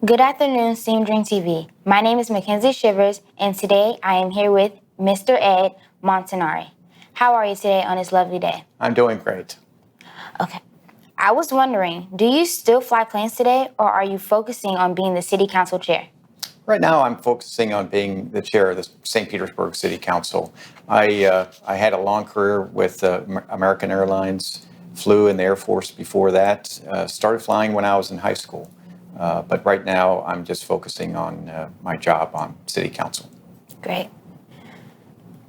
Good afternoon, Steam Dream TV. My name is Makenzee Shivers, and today I am here with Mr. Ed Montanari. How are you today on this lovely day? I'm doing great. Okay. I was wondering, do you still fly planes today, or are you focusing on being the city council chair? Right now, I'm focusing on being the chair of the St. Petersburg City Council. I had a long career with American Airlines, flew in the Air Force before that, started flying when I was in high school. But right now, I'm just focusing on my job on City Council. Great.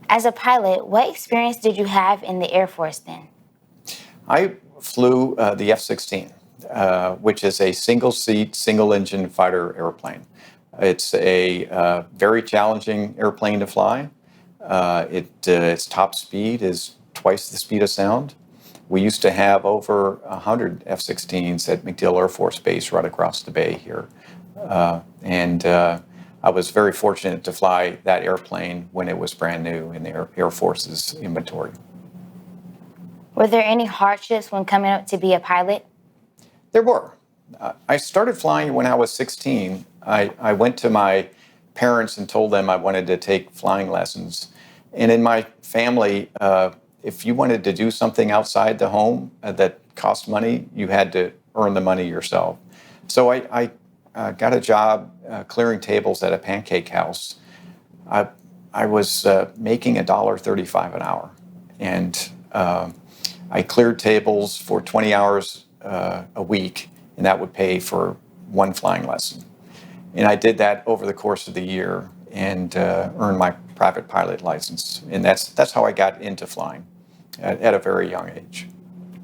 As a pilot, what experience did you have in the Air Force then? I flew the F-16, which is a single-seat, single-engine fighter airplane. It's a very challenging airplane to fly. Its top speed is twice the speed of sound. We used to have over 100 F-16s at MacDill Air Force Base right across the bay here. I was very fortunate to fly that airplane when it was brand new in the Air Force's inventory. Were there any hardships when coming up to be a pilot? There were. I started flying when I was 16. I went to my parents and told them I wanted to take flying lessons. And in my family, if you wanted to do something outside the home that cost money, you had to earn the money yourself. So I got a job clearing tables at a pancake house. I was making $1.35 an hour. And I cleared tables for 20 hours a week, and that would pay for one flying lesson. And I did that over the course of the year and earned my private pilot license. And that's how I got into flying at a very young age.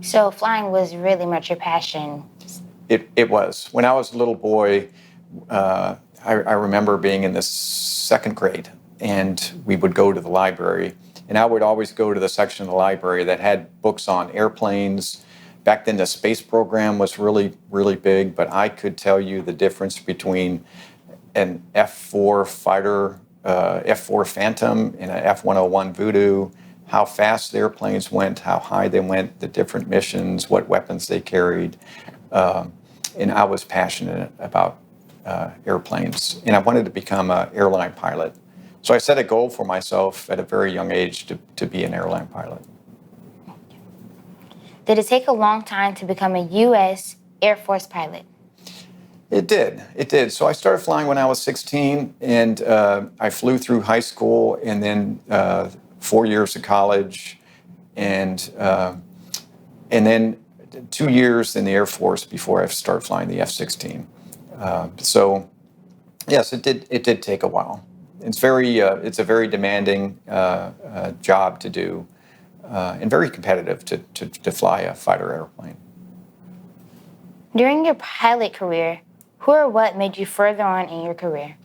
So flying was really much your passion. It was. When I was a little boy, I remember being in the second grade, and we would go to the library. And I would always go to the section of the library that had books on airplanes. Back then, the space program was really, really big, but I could tell you the difference between an F-4 fighter, F-4 Phantom, and an F-101 Voodoo, how fast the airplanes went, how high they went, the different missions, what weapons they carried. And I was passionate about airplanes, and I wanted to become an airline pilot. So I set a goal for myself at a very young age to be an airline pilot. Did it take a long time to become a U.S. Air Force pilot? It did. It did. So I started flying when I was 16, and I flew through high school and then 4 years of college, and then 2 years in the Air Force before I started flying the F-16. So yes, it did take a while. It's a very demanding job to do, and very competitive to fly a fighter airplane. During your pilot career, who or what made you further on in your career?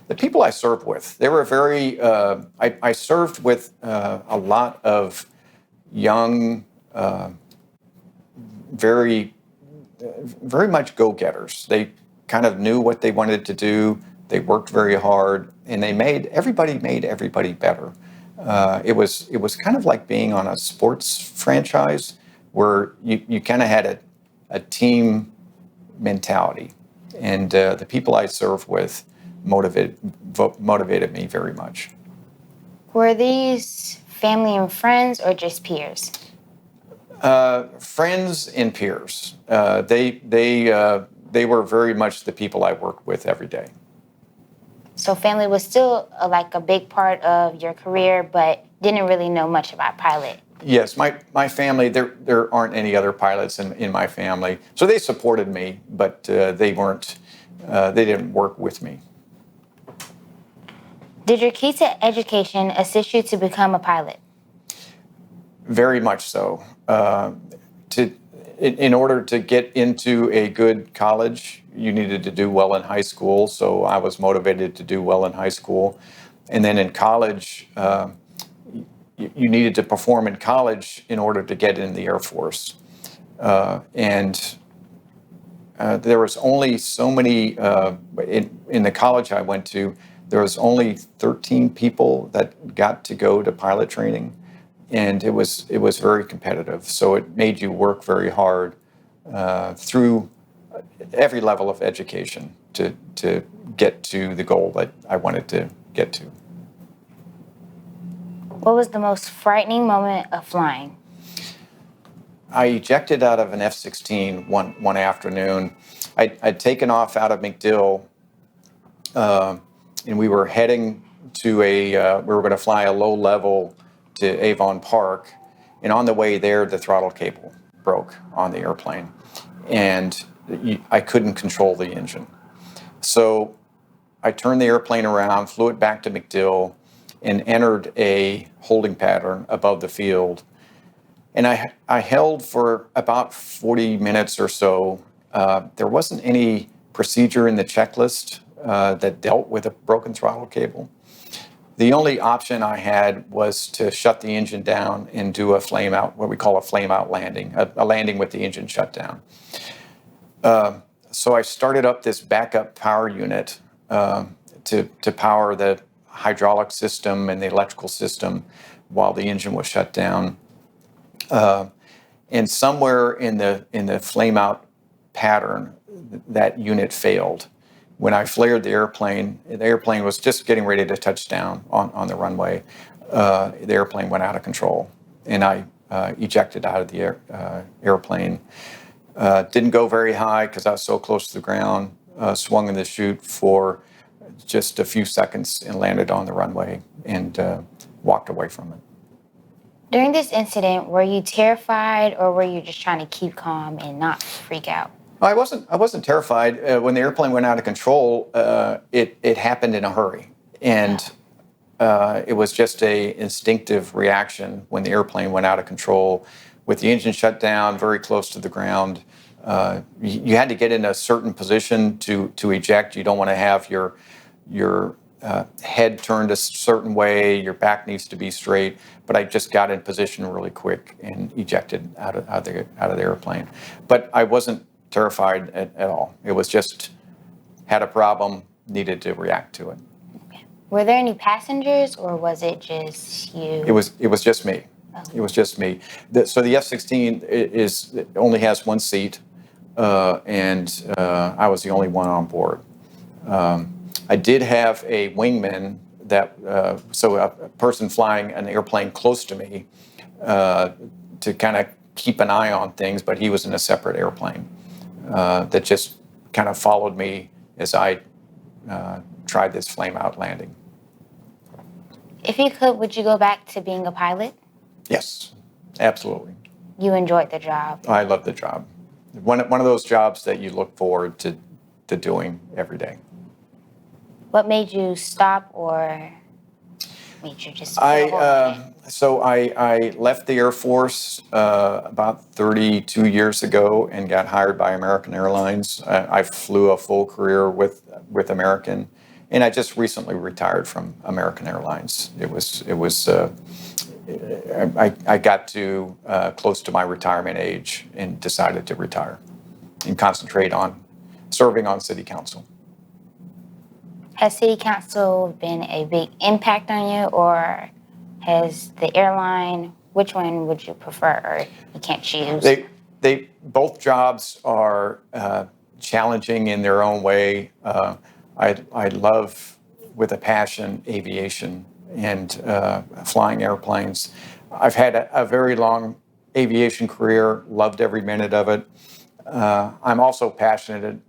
The people I served with, they were very. I served with a lot of young, very much go-getters. They kind of knew what they wanted to do. They worked very hard, and everybody made everybody better. It was kind of like being on a sports franchise where you kind of had a team mentality, and the people I served with motivated me very much. Were these family and friends or just peers? Friends and peers. They were very much the people I worked with every day. So family was still like a big part of your career, but didn't really know much about pilot. Yes, my family, there aren't any other pilots in my family. So they supported me, but they didn't work with me. Did your key to education assist you to become a pilot? Very much so. In order to get into a good college, you needed to do well in high school. So I was motivated to do well in high school. And then in college, you needed to perform in college in order to get in the Air Force. There was only so many, in the college I went to, there was only 13 people that got to go to pilot training. And it was very competitive. So it made you work very hard through every level of education. to get to the goal that I wanted to get to. What was the most frightening moment of flying? I ejected out of an F-16 one afternoon. I'd taken off out of MacDill, and we were heading to we were going to fly a low level to Avon Park, and on the way there, the throttle cable broke on the airplane, and I couldn't control the engine. So I turned the airplane around, flew it back to MacDill, and entered a holding pattern above the field. And I held for about 40 minutes or so. There wasn't any procedure in the checklist that dealt with a broken throttle cable. The only option I had was to shut the engine down and do a flame out, what we call a flame out landing, a landing with the engine shut down. So I started up this backup power unit to power the hydraulic system and the electrical system while the engine was shut down. And somewhere in the flame out pattern, that unit failed. When I flared the airplane was just getting ready to touch down on the runway. The airplane went out of control, and I ejected out of the airplane. Didn't go very high because I was so close to the ground. Swung in the chute for just a few seconds and landed on the runway and walked away from it. During this incident, were you terrified or were you just trying to keep calm and not freak out? I wasn't terrified. When the airplane went out of control, it happened in a hurry. And it was just a instinctive reaction when the airplane went out of control. With the engine shut down, very close to the ground, you had to get in a certain position to eject. You don't want to have your head turned a certain way, your back needs to be straight, but I just got in position really quick and ejected out of the airplane. But I wasn't terrified at all. It was just, had a problem, needed to react to it. Okay. Were there any passengers or was it just you? It was just me. Oh. It was just me. So the F-16 only has one seat, and I was the only one on board. I did have a wingman so a person flying an airplane close to me to kind of keep an eye on things, but he was in a separate airplane that just kind of followed me as I tried this flame out landing. If you could, would you go back to being a pilot? Yes, absolutely. You enjoyed the job? I love the job. One of those jobs that you look forward to doing every day. What made you stop or made you just So I left the Air Force about 32 years ago and got hired by American Airlines. I flew a full career with American, and I just recently retired from American Airlines. I got to close to my retirement age and decided to retire and concentrate on serving on city council. Has city council been a big impact on you, or has the airline? Which one would you prefer, or you can't choose? They both jobs are challenging in their own way. I love with a passion aviation and flying airplanes. I've had a very long aviation career, loved every minute of it. I'm also passionate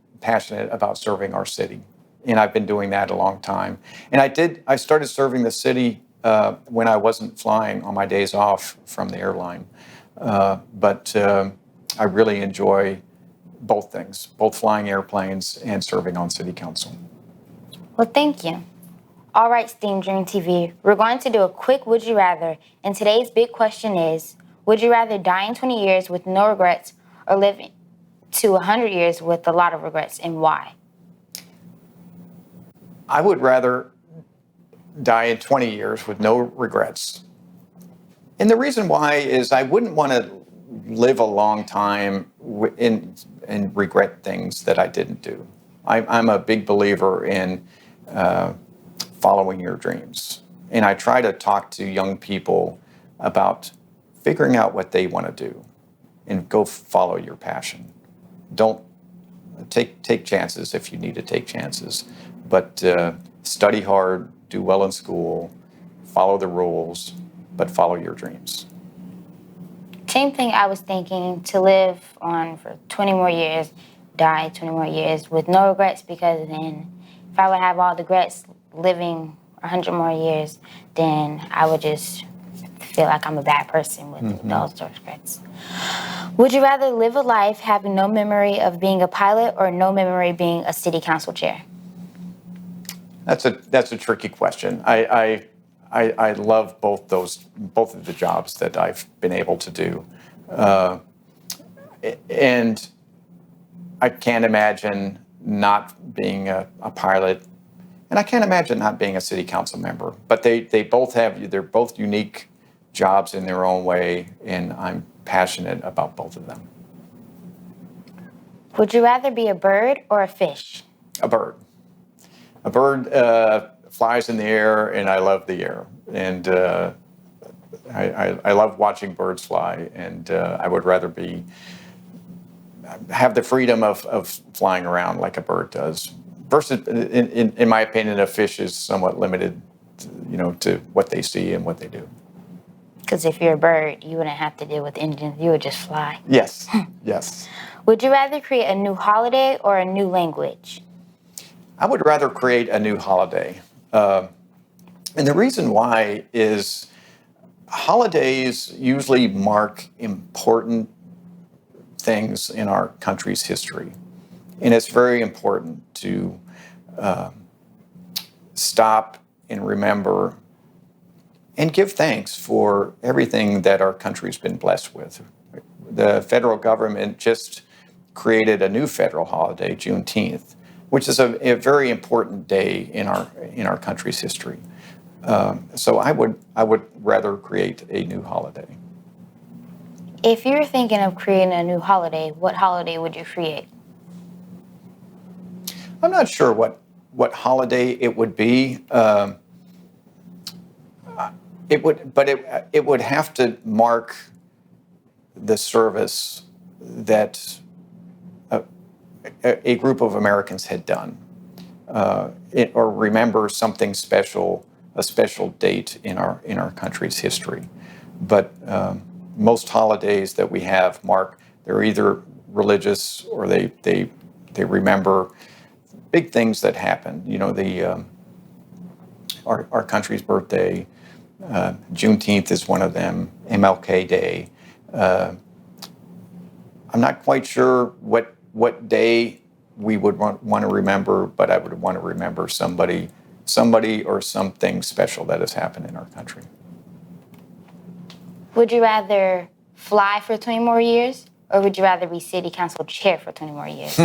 about serving our city, and I've been doing that a long time. And I started serving the city when I wasn't flying on my days off from the airline. But I really enjoy both things, both flying airplanes and serving on city council. Well, thank you. All right, Steam Dream TV, we're going to do a quick Would You Rather. And today's big question is, would you rather die in 20 years with no regrets or live to 100 years with a lot of regrets, and why? I would rather die in 20 years with no regrets. And the reason why is I wouldn't want to live a long time and regret things that I didn't do. I'm a big believer in following your dreams. And I try to talk to young people about figuring out what they want to do and go follow your passion. Don't take chances if you need to take chances, but study hard, do well in school, follow the rules, but follow your dreams. Same thing I was thinking, to live on for 20 more years, die 20 more years with no regrets, because then if I would have all the regrets living 100 more years, then I would just feel like I'm a bad person with those regrets. Would you rather live a life having no memory of being a pilot or no memory being a city council chair? That's a tricky question. I love both of the jobs that I've been able to do, and I can't imagine not being a pilot, and I can't imagine not being a city council member. But they're both unique jobs in their own way, and I'm passionate about both of them. Would you rather be a bird or a fish? A bird. A bird flies in the air, and I love the air. And I love watching birds fly, and I would rather have the freedom of flying around like a bird does. Versus, in my opinion, a fish is somewhat limited, to what they see and what they do. Because if you're a bird, you wouldn't have to deal with engines. You would just fly. Yes, yes. Would you rather create a new holiday or a new language? I would rather create a new holiday. And the reason why is holidays usually mark important things in our country's history. And it's very important to stop and remember and give thanks for everything that our country's been blessed with. The federal government just created a new federal holiday, Juneteenth, which is a very important day in our country's history. So I would rather create a new holiday. If you're thinking of creating a new holiday, what holiday would you create? I'm not sure what holiday it would be. It would have to mark the service that a group of Americans had done, or remember something special, a special date in our country's history. But most holidays that we have they're either religious or they remember big things that happened. Our country's birthday. Juneteenth is one of them. MLK Day. I'm not quite sure what day we would want to remember, but I would want to remember somebody or something special that has happened in our country. Would you rather fly for 20 more years, or would you rather be city council chair for 20 more years?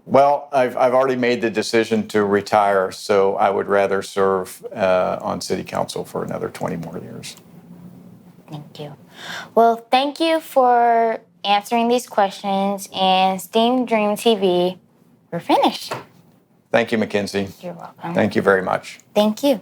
Well, I've already made the decision to retire, so I would rather serve on city council for another 20 more years. Thank you. Well, thank you for answering these questions, and STEAM Dream TV, we're finished. Thank you, Makenzee. You're welcome. Thank you very much. Thank you.